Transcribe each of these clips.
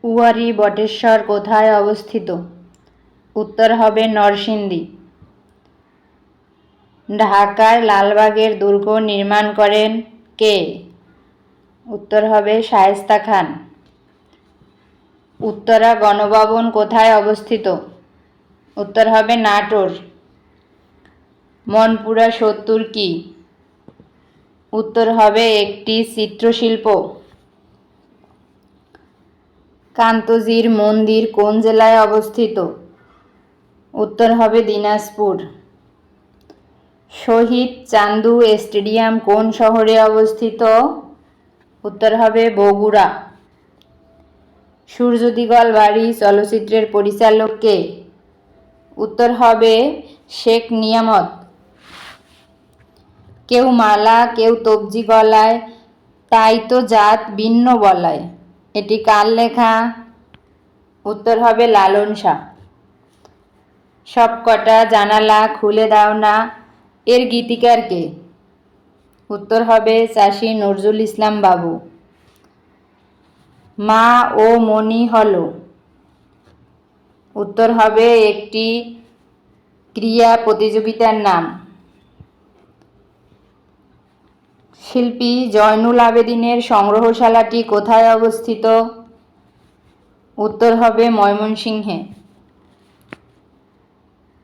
উয়ারী বটেশ্বর কোথায় অবস্থিত? উত্তর হবে নরসিংদী। ঢাকায় লালবাগের দুর্গ নির্মাণ করেন কে? উত্তর হবে শায়েস্তা খান। উত্তরা গণভবন কোথায় অবস্থিত? উত্তর হবে নাটোর। মনপুরা ৭০ কি? উত্তর হবে একটি চিত্রশিল্প। কান্তজির মন্দির কোন জেলায় অবস্থিত? উত্তর হবে দিনাজপুর। শহীদ চান্দু স্টেডিয়াম কোন শহরে অবস্থিত? উত্তর হবে বগুড়া। সূর্যদিগল বাড়ি চলচ্চিত্রের পরিচালক কে? উত্তর হবে শেখ নিয়ামত। কেউ মালা কেউ তবজি গলায়, তাই তো জাত ভিন্ন বলায়, এটি কার লেখা? উত্তর হবে লালন শাহ। সবকটা জানালা খুলে দাও না, এর গীতিকার কে? উত্তর হবে চাষী নজরুল ইসলাম বাবু। মা ও মণি হল? উত্তর হবে একটি ক্রীড়া প্রতিযোগিতার নাম। শিল্পী জয়নুল আবেদিনের সংগ্রহশালাটি কোথায় অবস্থিত? উত্তর হবে ময়মনসিংহে।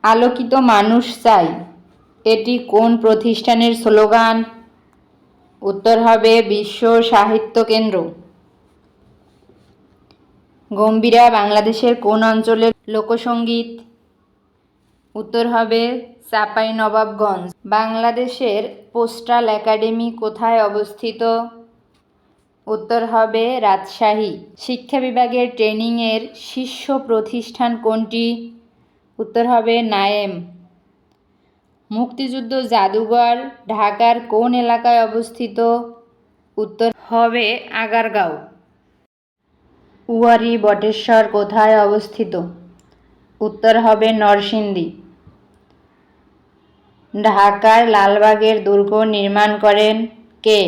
আলোকিত মানুষ চাই, এটি কোন প্রতিষ্ঠানের স্লোগান? উত্তর হবে বিশ্ব সাহিত্য কেন্দ্র। গম্ভীরা বাংলাদেশের কোন অঞ্চলের লোকসঙ্গীত? উত্তর হবে চাঁপাইনবাবগঞ্জ। বাংলাদেশের পোস্টাল একাডেমি কোথায় অবস্থিত? উত্তর হবে রাজশাহী। শিক্ষা বিভাগের ট্রেনিংয়ের শীর্ষ প্রতিষ্ঠান কোনটি? উত্তর হবে নায়েম। মুক্তিযুদ্ধ জাদুঘর ঢাকার কোন এলাকায় অবস্থিত? উত্তর হবে আগারগাঁও। উয়ারী বটেশ্বর কোথায় অবস্থিত? উত্তর হবে নরসিংদী। ঢাকায় লালবাগের দুর্গ নির্মাণ করেন কে?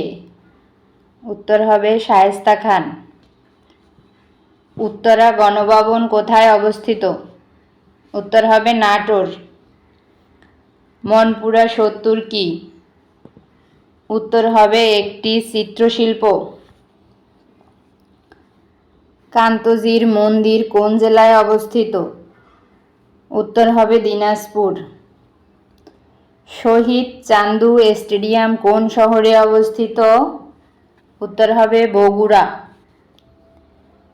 উত্তর হবে শায়েস্তা খান। উত্তরা গণভবন কোথায় অবস্থিত? উত্তর হবে নাটোর। মনপুরা ৭০ কি? উত্তর হবে একটি চিত্রশিল্প। কান্তজির মন্দির কোন জেলায় অবস্থিত? উত্তর হবে দিনাজপুর। শহীদ চান্দু স্টেডিয়াম কোন শহরে অবস্থিত? উত্তর হবে বগুড়া।